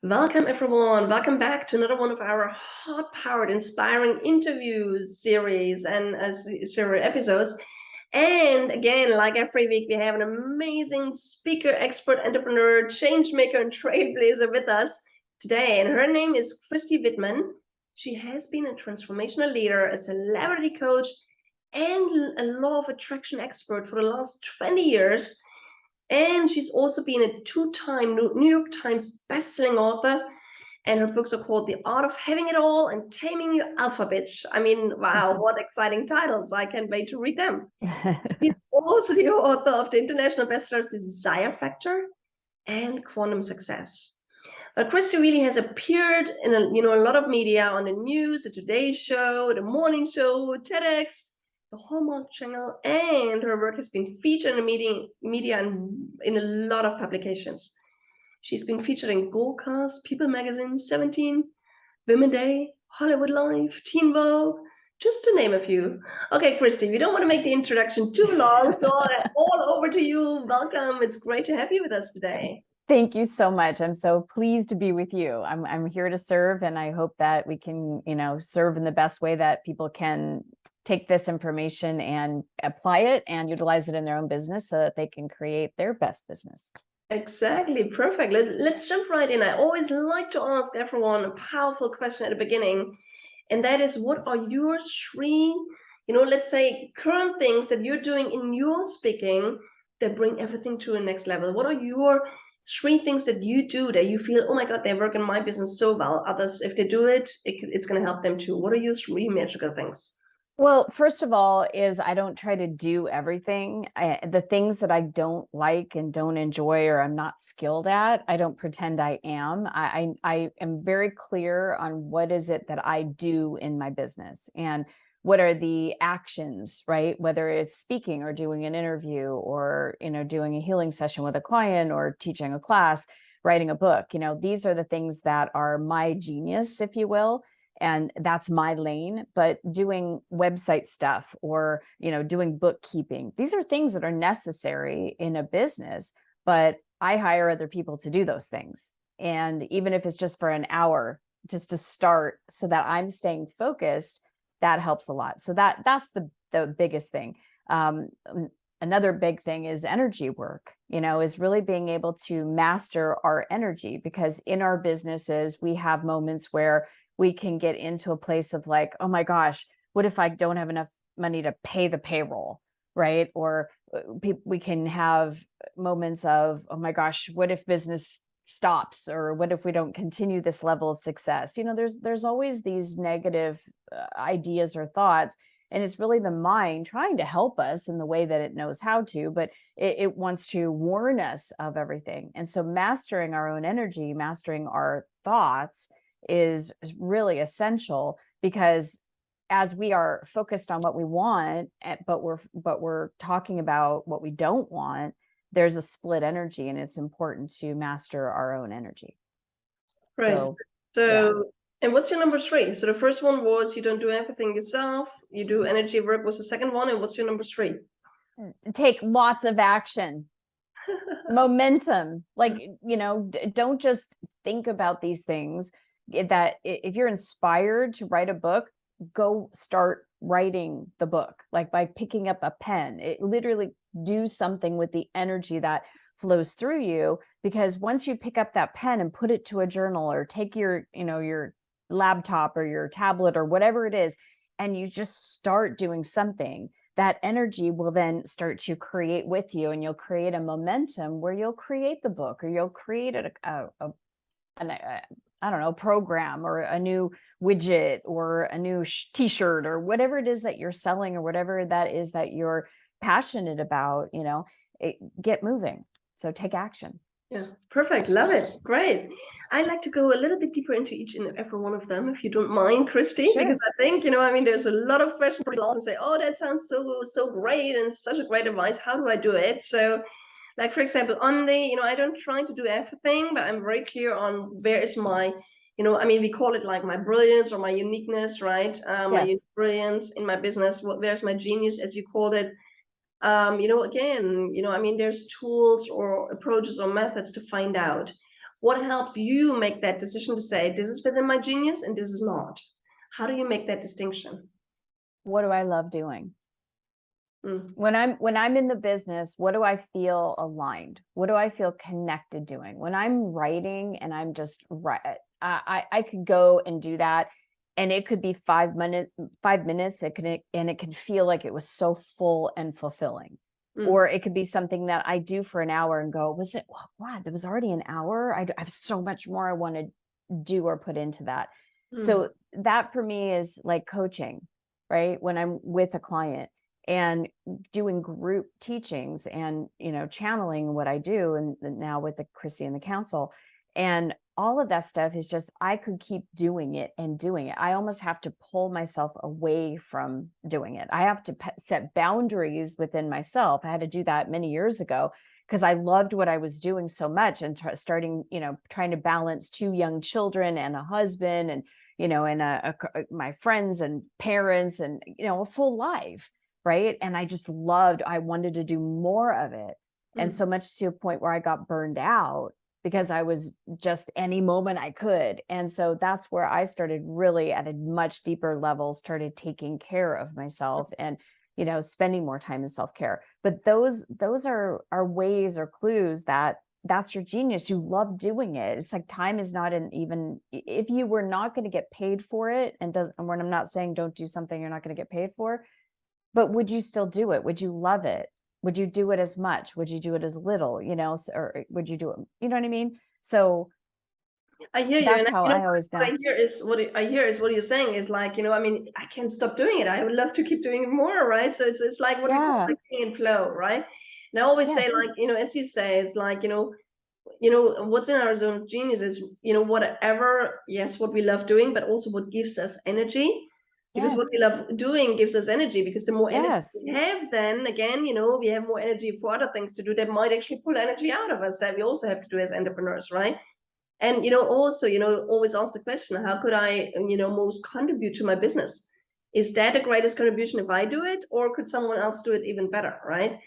Welcome, everyone. Welcome back to another one of our heart-powered inspiring interviews series and series episodes. And again, like every week, we have an amazing speaker, expert, entrepreneur, change maker, and trailblazer with us today. And her name is Christy Whitman. She has been a transformational leader, a celebrity coach, and a law of attraction expert for the last 20 years. And she's also been a two-time New York Times bestselling author. And her books are called The Art of Having It All and Taming Your Alpha Bitch. I mean, wow, what exciting titles. I can't wait to read them. She's also the author of the international bestsellers Desire Factor and Quantum Success. But Christy really has appeared in a lot of media, on the news, the Today Show, the Morning Show, TEDx, the Hallmark Channel, and her work has been featured in the media and in a lot of publications. She's been featured in Goldcast, People Magazine, 17, Women Day, Hollywood Life, Teen Vogue, just to name a few. Okay, Christy, we don't want to make the introduction too long, so all over to you. Welcome. It's great to have you with us today. Thank you so much. I'm so pleased to be with you. I'm here to serve, and I hope that we can, serve in the best way that people can take this information and apply it and utilize it in their own business so that they can create their best business. Exactly. Perfect. Let's jump right in. I always like to ask everyone a powerful question at the beginning, and that is, what are your three, let's say, current things that you're doing in your speaking that bring everything to the next level? What are your three things that you do that you feel, oh my God, they work in my business so well. Others, if they do it, it's going to help them too. What are your three magical things? Well, first of all, is I don't try to do everything. The things that I don't like and don't enjoy or I'm not skilled at, I don't pretend I am. I am very clear on what is it that I do in my business and what are the actions, right? Whether it's speaking or doing an interview or, doing a healing session with a client or teaching a class, writing a book. These are the things that are my genius, if you will. And that's my lane. But doing website stuff or, doing bookkeeping, these are things that are necessary in a business, but I hire other people to do those things. And even if it's just for an hour, just to start so that I'm staying focused, that helps a lot. So that's the biggest thing. Another big thing is energy work, is really being able to master our energy, because in our businesses, we have moments where we can get into a place of like, oh my gosh, what if I don't have enough money to pay the payroll, right? Or we can have moments of, oh my gosh, what if business stops? Or what if we don't continue this level of success? There's always these negative ideas or thoughts. And it's really the mind trying to help us in the way that it knows how to, but it wants to warn us of everything. And so mastering our own energy, mastering our thoughts is really essential, because as we are focused on what we want, but we're talking about what we don't want, there's a split energy, and it's important to master our own energy. Right. So yeah. And what's your number three? So the first one was you don't do everything yourself. You do energy work was the second one. And what's your number three? Take lots of action. Momentum. Like, don't just think about these things. That if you're inspired to write a book, go start writing the book, like by picking up a pen. It literally do something with the energy that flows through you, because once you pick up that pen and put it to a journal, or take your laptop or your tablet or whatever it is, and you just start doing something, that energy will then start to create with you, and you'll create a momentum where you'll create the book, or you'll create I don't know, program or a new widget or a new t-shirt or whatever it is that you're selling, or whatever that is that you're passionate about, get moving. So take action. Yeah, perfect. Love it. Great. I'd like to go a little bit deeper into each and every one of them, if you don't mind, Christy, Sure. because I think, there's a lot of questions people often say, oh, that sounds so great and such a great advice. How do I do it? So, like, for example, on the, I don't try to do everything, but I'm very clear on where is my, we call it like my brilliance or my uniqueness, right? My Yes. brilliance in my business. Where's my genius, as you called it? Again, there's tools or approaches or methods to find out. What helps you make that decision to say, this is within my genius and this is not? How do you make that distinction? What do I love doing? Mm. When I'm in the business, what do I feel aligned? What do I feel connected doing? When I'm writing and I'm just I could go and do that, and it could be 5 minutes. It can feel like it was so full and fulfilling. Mm. Or it could be something that I do for an hour and go, was it? Oh, wow, there was already an hour. I have so much more I want to do or put into that. Mm. So that for me is like coaching, right? When I'm with a client and doing group teachings and, channeling what I do. And now with the Christy and the council and all of that stuff is just, I could keep doing it and doing it. I almost have to pull myself away from doing it. I have to set boundaries within myself. I had to do that many years ago because I loved what I was doing so much and starting, trying to balance 2 young children and a husband and, and my friends and parents and, a full life. Right. And I wanted to do more of it. And so much to a point where I got burned out because I was just any moment I could. And so that's where I started really at a much deeper level, started taking care of myself and, spending more time in self-care. But those are ways or clues that that's your genius. You love doing it. It's like time is not even if you were not going to get paid for it and when I'm not saying don't do something you're not going to get paid for. But would you still do it? Would you love it? Would you do it as much? Would you do it as little, or would you do it? You know what I mean? So I hear you, that's and how I always know. I hear is what you're saying is like, I mean, I can't stop doing it. I would love to keep doing it more, right? So it's like what we call like being in flow, right? And I always say, Yes. like, as you say, it's like, what's in our zone of genius is, whatever, yes, what we love doing, but also what gives us energy. Because what we Yes. love doing gives us energy, because the more energy Yes. we have, then again, we have more energy for other things to do that might actually pull energy out of us that we also have to do as entrepreneurs, right? And also, always ask the question, how could I, most contribute to my business? Is that the greatest contribution if I do it, or could someone else do it even better, right?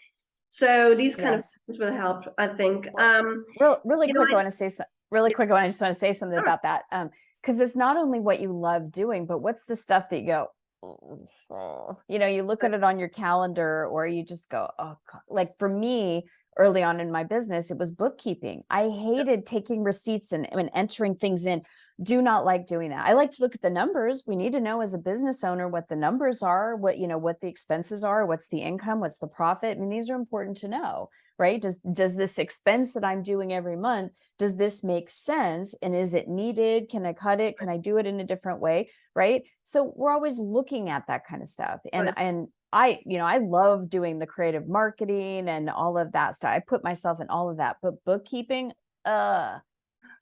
So these kind of Yes. things will help, I think. Really quick, I want to say really quick. I just want to say something about that. Because it's not only what you love doing, but what's the stuff that you go, you look at it on your calendar, or you just go, oh God. Like for me, early on in my business, it was bookkeeping. I hated taking receipts and entering things in. Do not like doing that. I like to look at the numbers. We need to know as a business owner what the numbers are, what the expenses are, what's the income, what's the profit. I mean, these are important to know, right? Does this expense that I'm doing every month, does this make sense? And is it needed? Can I cut it? Can I do it in a different way? Right. So we're always looking at that kind of stuff. And I love doing the creative marketing and all of that stuff. I put myself in all of that, but bookkeeping, so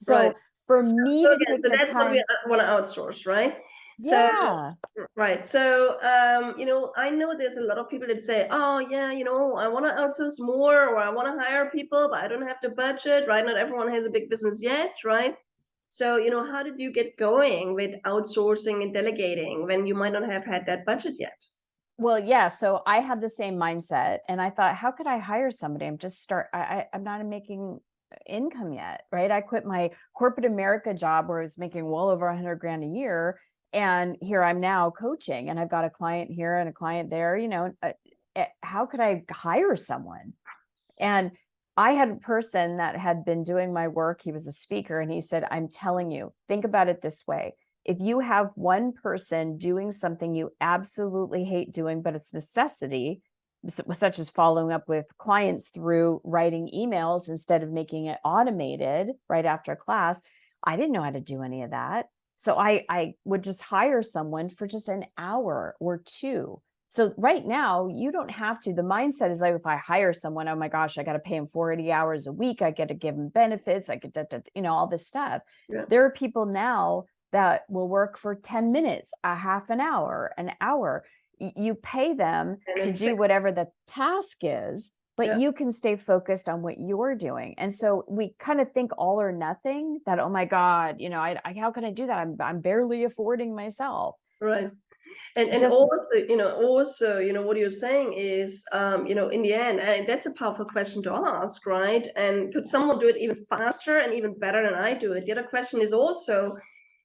Right. for me to take so the that's what we time. want to outsource, right? So Yeah. right. So I know there's a lot of people that say, oh yeah, I want to outsource more, or I want to hire people, but I don't have the budget, right? Not everyone has a big business yet, right? So, how did you get going with outsourcing and delegating when you might not have had that budget yet? Well, yeah. So I had the same mindset, and I thought, how could I hire somebody? I'm not making income yet, right? I quit my corporate America job where I was making well over 100 grand a year. And here I'm now coaching, and I've got a client here and a client there, how could I hire someone? And I had a person that had been doing my work. He was a speaker, and he said, I'm telling you, think about it this way. If you have one person doing something you absolutely hate doing, but it's necessity, such as following up with clients through writing emails instead of making it automated right after a class, I didn't know how to do any of that. So I would just hire someone for just an hour or two. So right now, you don't have to. The mindset is like, if I hire someone, oh my gosh, I got to pay them 40 hours a week. I get to give them benefits. I get to, all this stuff. Yeah. There are people now that will work for 10 minutes, a half an hour, an hour. You pay them to do whatever the task is, but you can stay focused on what you're doing. And so we kind of think all or nothing, that, oh my God, how can I do that? I'm barely affording myself. Right. And Just also, what you're saying is, in the end, and that's a powerful question to ask, right? And could someone do it even faster and even better than I do it? The other question is also,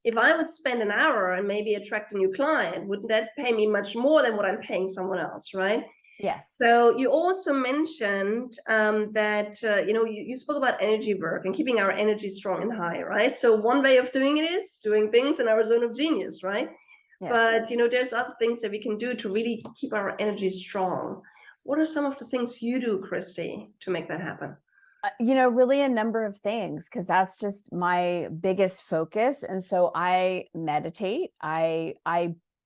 if I would spend an hour and maybe attract a new client, wouldn't that pay me much more than what I'm paying someone else, right? yes. So you also mentioned that you spoke about energy work and keeping our energy strong and high, right? So one way of doing it is doing things in our zone of genius, right? Yes. But there's other things that we can do to really keep our energy strong. What are some of the things you do, Christy, to make that happen? Really a number of things, because that's just my biggest focus. And so I meditate, I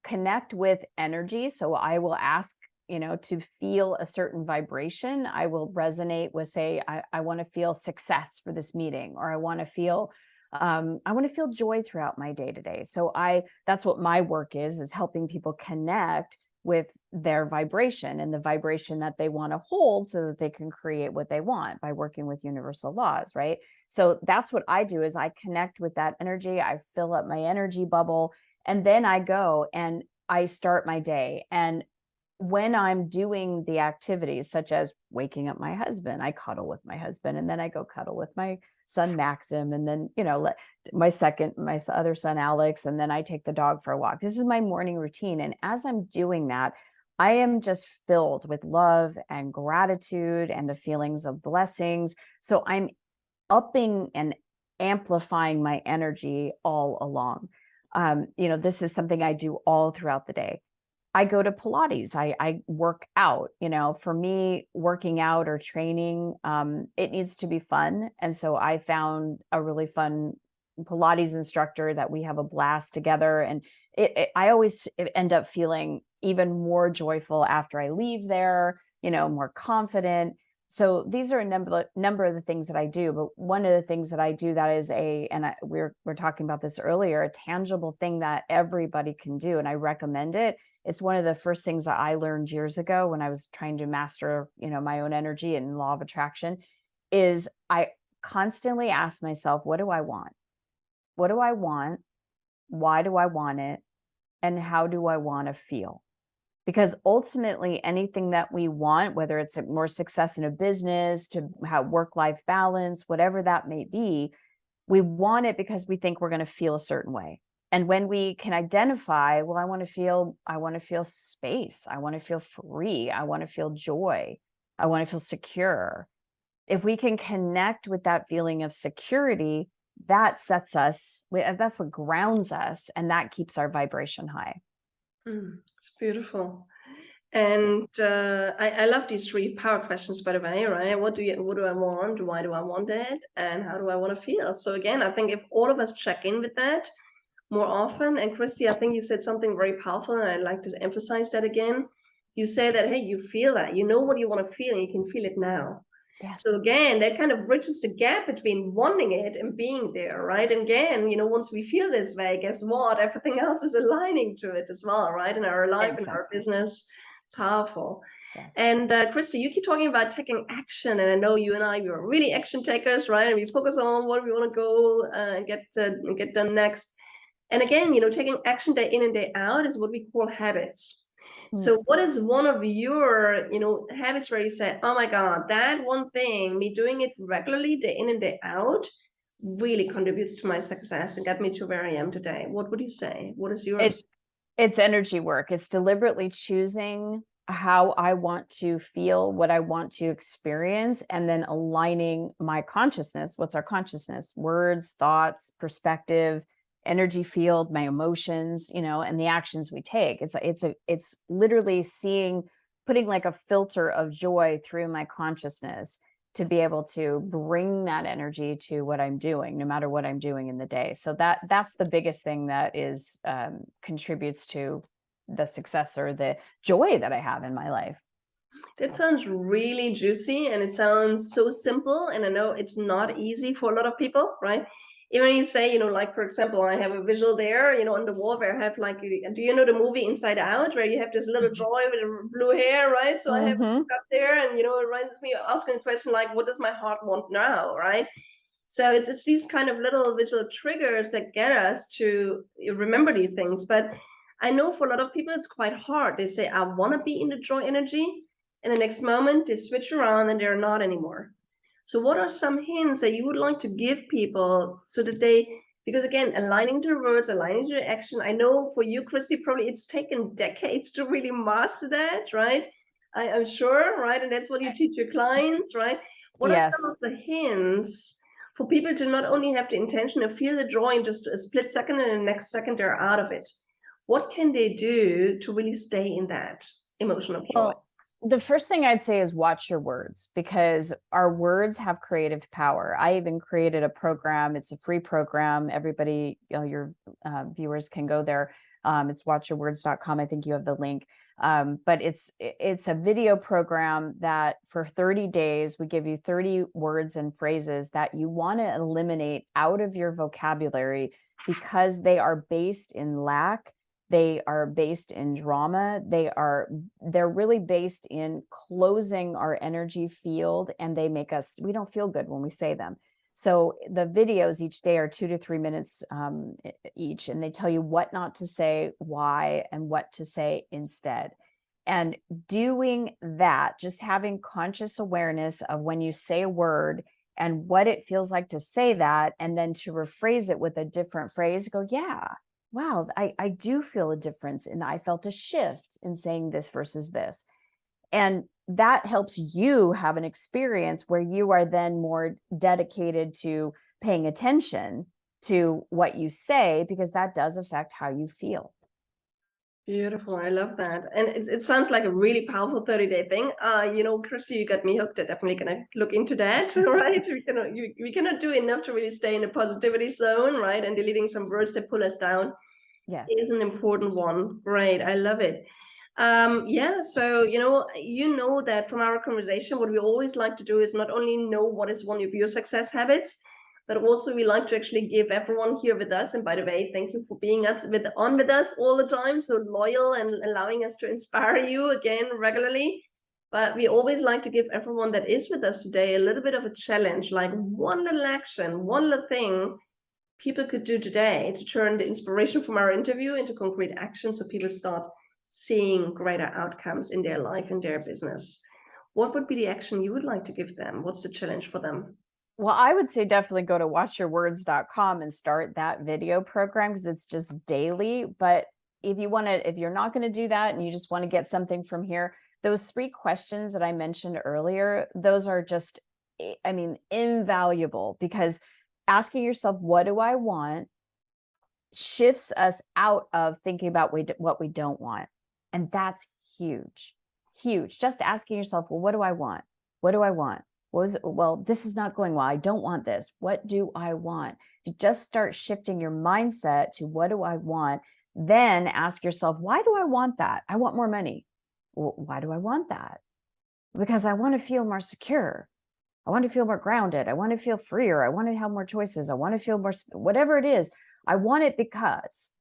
connect with energy. So I will ask, to feel a certain vibration. I will resonate with, say, I want to feel success for this meeting, or I want to feel joy throughout my day to day. So that's what my work is helping people connect with their vibration and the vibration that they want to hold so that they can create what they want by working with universal laws, right? So that's what I do, is I connect with that energy. I fill up my energy bubble, and then I go and I start my day. And when I'm doing the activities such as waking up my husband, I cuddle with my husband, and then I go cuddle with my son Maxim, and then my other son Alex, and then I take the dog for a walk. This is my morning routine, and as I'm doing that, I am just filled with love and gratitude and the feelings of blessings. So I'm upping and amplifying my energy all along. This is something I do all throughout the day. I go to Pilates. I work out. For me, working out or training, it needs to be fun. And so I found a really fun Pilates instructor that we have a blast together. And I always end up feeling even more joyful after I leave there, more confident. So these are a number of the things that I do. But one of the things that I do that is we're talking about this earlier, a tangible thing that everybody can do. And I recommend it. It's one of the first things that I learned years ago when I was trying to master, my own energy and law of attraction, is I constantly ask myself, what do I want? What do I want? Why do I want it? And how do I want to feel? Because ultimately anything that we want, whether it's more success in a business, to have work-life balance, whatever that may be, we want it because we think we're going to feel a certain way. And when we can identify, well, I want to feel space. I want to feel free. I want to feel joy. I want to feel secure. If we can connect with that feeling of security, that's what grounds us, and that keeps our vibration high. It's beautiful. And I love these three power questions, by the way, right? What do I want? Why do I want it? And how do I want to feel? So again, I think if all of us check in with that more often, and Christy, I think you said something very powerful, and I'd like to emphasize that again. You say that, hey, you feel that, you know what you want to feel, and you can feel it now. Yes. So again, that kind of bridges the gap between wanting it and being there, right? And again, once we feel this way, guess what? Everything else is aligning to it as well, right? In our life, in our Exactly. business, powerful. Yes. And Christy, you keep talking about taking action, and I know you and we are really action takers, right? And we focus on what we want to go and get done next. And again, taking action day in and day out is what we call habits. Mm. So what is one of your, habits where you say, oh my God, that one thing, me doing it regularly day in and day out really contributes to my success and got me to where I am today? What would you say? What is yours? It's energy work. It's deliberately choosing how I want to feel, what I want to experience, and then aligning my consciousness. What's our consciousness? Words, thoughts, perspective, energy field, my emotions, and the actions we take. It's literally putting like a filter of joy through my consciousness to be able to bring that energy to what I'm doing, no matter what I'm doing in the day. So that's the biggest thing that is contributes to the success or the joy that I have in my life. That sounds really juicy, and it sounds so simple. And I know it's not easy for a lot of people, right? Even you say, like for example, I have a visual there, on the wall where I have like, do you know the movie Inside Out, where you have this little joy with blue hair, right? So I have it Mm-hmm. up there, and it reminds me of asking a question like, what does my heart want now, right? So it's these kind of little visual triggers that get us to remember these things. But I know for a lot of people, it's quite hard. They say, I want to be in the joy energy. And the next moment they switch around and they're not anymore. So what are some hints that you would like to give people so that they, because again, aligning to the words, aligning to the action. I know for you, Christy, probably it's taken decades to really master that, right? I'm sure, right? And that's what you teach your clients, right? What are Yes. some of the hints for people to not only have the intention to feel the joy in just a split second and the next second they're out of it? What can they do to really stay in that emotional joy? Well, the first thing I'd say is watch your words, because our words have creative power. I even created a program. It's a free program. Everybody, your viewers can go there. It's watchyourwords.com. I think you have the link. But it's a video program that for 30 days, we give you 30 words and phrases that you want to eliminate out of your vocabulary because they are based in lack. They are based in drama. They're really based in closing our energy field, and they make us, we don't feel good when we say them. So the videos each day are 2 to 3 minutes each, and they tell you what not to say, why, and what to say instead. And doing that, just having conscious awareness of when you say a word and what it feels like to say that, and then to rephrase it with a different phrase, go, yeah, wow, I do feel a difference, and I felt a shift in saying this versus this. And that helps you have an experience where you are then more dedicated to paying attention to what you say, because that does affect how you feel. Beautiful. I love that. And it sounds like a really powerful 30-day thing. Christy, you got me hooked. I'm definitely going to look into that, right? We cannot do enough to really stay in the positivity zone, right? And deleting some words that pull us down Yes. is an important one. Great. I love it. Yeah, so you know that from our conversation, what we always like to do is not only know what is one of your success habits, but also we like to actually give everyone here with us. And by the way, thank you for being on with us all the time, so loyal and allowing us to inspire you again regularly. But we always like to give everyone that is with us today a little bit of a challenge, like one little action, one little thing people could do today to turn the inspiration from our interview into concrete action so people start seeing greater outcomes in their life and their business. What would be the action you would like to give them? What's the challenge for them? Well, I would say definitely go to watchyourwords.com and start that video program, because it's just daily. But if you're not going to do that and you just want to get something from here, those 3 questions that I mentioned earlier, those are just, I mean, invaluable, because asking yourself, what do I want, shifts us out of thinking about what we don't want. And that's huge, huge. Just asking yourself, well, what do I want? What do I want? Well, this is not going well. I don't want this. What do I want? You just start shifting your mindset to what do I want? Then ask yourself, why do I want that? I want more money. Well, why do I want that? Because I want to feel more secure. I want to feel more grounded. I want to feel freer. I want to have more choices. I want to feel more, whatever it is. I want it because.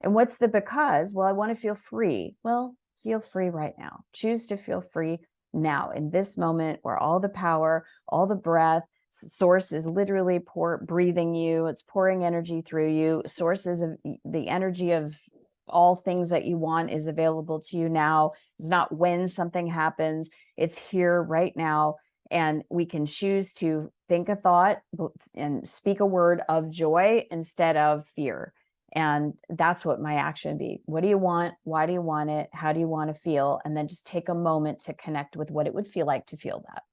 And what's the because? Well, I want to feel free. Well, feel free right now. Choose to feel free now in this moment, where all the power, all the breath, source is literally breathing you. It's pouring energy through you. Sources of the energy of all things that you want is available to you now. It's not when something happens. It's here right now. And we can choose to think a thought and speak a word of joy instead of fear. And that's what my action would be. What do you want? Why do you want it? How do you want to feel? And then just take a moment to connect with what it would feel like to feel that.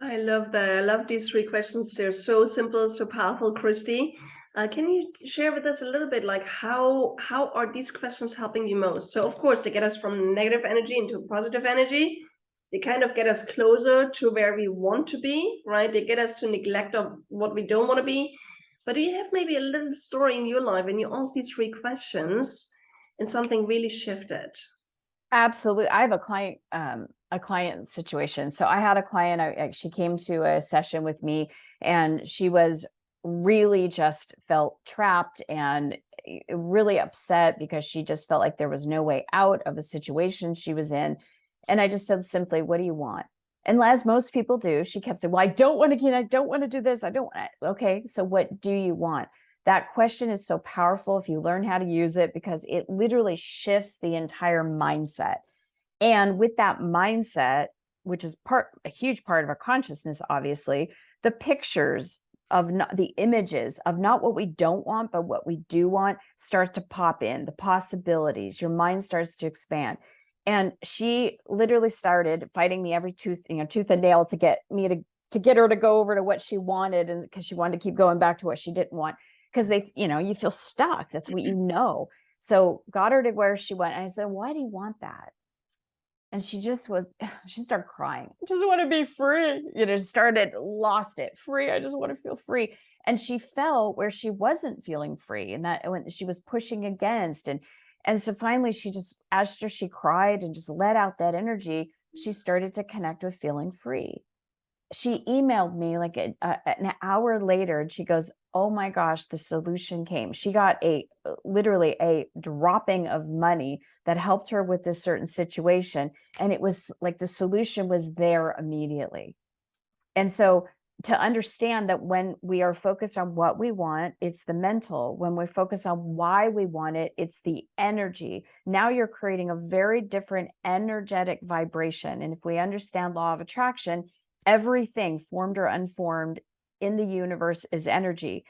I love that. I love these 3 questions. They're so simple, so powerful, Christy. Can you share with us a little bit, like how are these questions helping you most? So of course, they get us from negative energy into positive energy. They kind of get us closer to where we want to be, right? They get us to neglect of what we don't want to be. But do you have maybe a little story in your life when you ask these 3 questions and something really shifted? Absolutely. I have a client situation. So I had a client, she came to a session with me, and she was really just felt trapped and really upset because she just felt like there was no way out of a situation she was in. And I just said simply, what do you want? And as most people do, she kept saying, well, I don't want to do this. I don't want to. Okay. So what do you want? That question is so powerful if you learn how to use it, because it literally shifts the entire mindset. And with that mindset, which is a huge part of our consciousness, obviously, the pictures of the images of not what we don't want, but what we do want start to pop in, the possibilities, your mind starts to expand. And she literally started fighting me every tooth and nail to get me to get her to go over to what she wanted, and because she wanted to keep going back to what she didn't want, because you feel stuck. That's what you know. So got her to where she went. And I said, why do you want that? And she started crying. I just want to be free. Lost it. Free. I just want to feel free. And she felt where she wasn't feeling free, and that when she was pushing against. And so finally she just, after she cried and just let out that energy, she started to connect with feeling free. She emailed me like an hour later, and she goes, oh my gosh, the solution came. She got literally a dropping of money that helped her with this certain situation. And it was like the solution was there immediately. And so to understand that when we are focused on what we want, it's the mental. When we focus on why we want it, it's the energy. Now you're creating a very different energetic vibration. And if we understand law of attraction, everything formed or unformed in the universe is energy.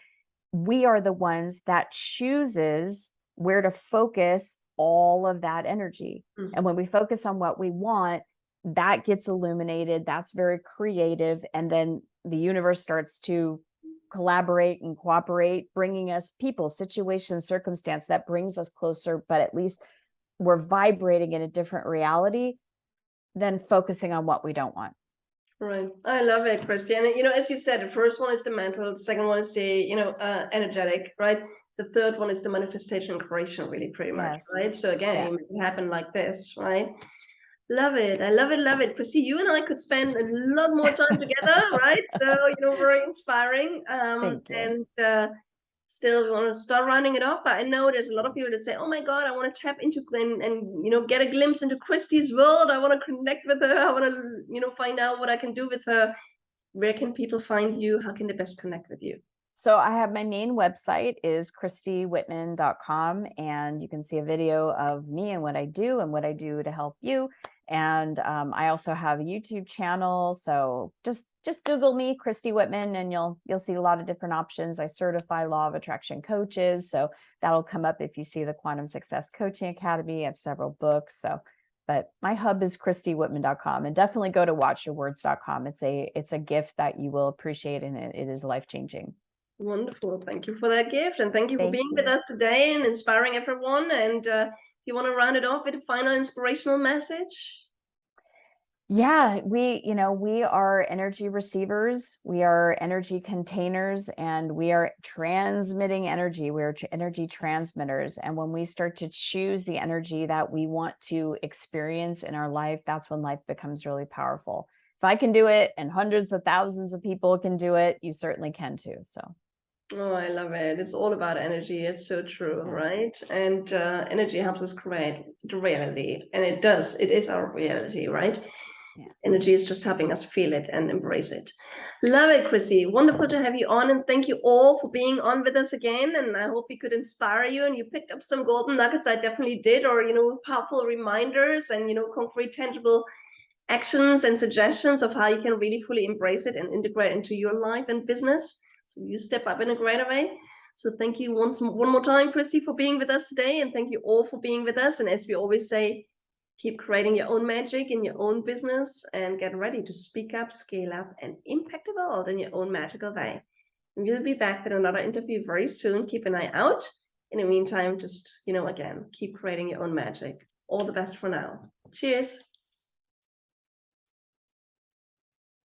We are the ones that chooses where to focus all of that energy. Mm-hmm. And when we focus on what we want, that gets illuminated. That's very creative. And then the universe starts to collaborate and cooperate, bringing us people, situations, circumstance that brings us closer, but at least we're vibrating in a different reality than focusing on what we don't want. Right. I love it, Christy. And, as you said, the first one is the mental, the second one is the, energetic, right? The third one is the manifestation and creation, really, pretty much, yes. Right? So again, you make it happen like this, right? Love it. I love it. Love it. Christy, you and I could spend a lot more time together, right? So, very inspiring. Thank you. And still, we want to start rounding it off. But I know there's a lot of people that say, oh my God, I want to tap into and get a glimpse into Christy's world. I want to connect with her. I want to, find out what I can do with her. Where can people find you? How can they best connect with you? So I have my main website is christywhitman.com, and you can see a video of me and what I do to help you. And I also have a YouTube channel. So just Google me, Christy Whitman, and you'll see a lot of different options. I certify law of attraction coaches. So that'll come up if you see the Quantum Success Coaching Academy. I have several books. But my hub is christywhitman.com, and definitely go to watchyourwords.com. It's a gift that you will appreciate, and it is life-changing. Wonderful. Thank you for that gift. And thank you for being with us today and inspiring everyone. And if you want to round it off with a final inspirational message? Yeah, we are energy receivers. We are energy containers, and we are transmitting energy. We're energy transmitters. And when we start to choose the energy that we want to experience in our life, that's when life becomes really powerful. If I can do it and hundreds of thousands of people can do it, you certainly can too. So. Oh, I love it. It's all about energy. It's so true, right? And energy helps us create the reality. And it does. It is our reality, right? Yeah. Energy is just helping us feel it and embrace it. Love it, Chrissy. Wonderful to have you on. And thank you all for being on with us again. And I hope we could inspire you and you picked up some golden nuggets. I definitely did. Or, powerful reminders and, concrete, tangible actions and suggestions of how you can really fully embrace it and integrate into your life and business. So you step up in a greater way. So thank you one more time, Christy, for being with us today. And thank you all for being with us. And as we always say, keep creating your own magic in your own business and get ready to speak up, scale up, and impact the world in your own magical way. And we'll be back with another interview very soon. Keep an eye out. In the meantime, just, again, keep creating your own magic. All the best for now. Cheers.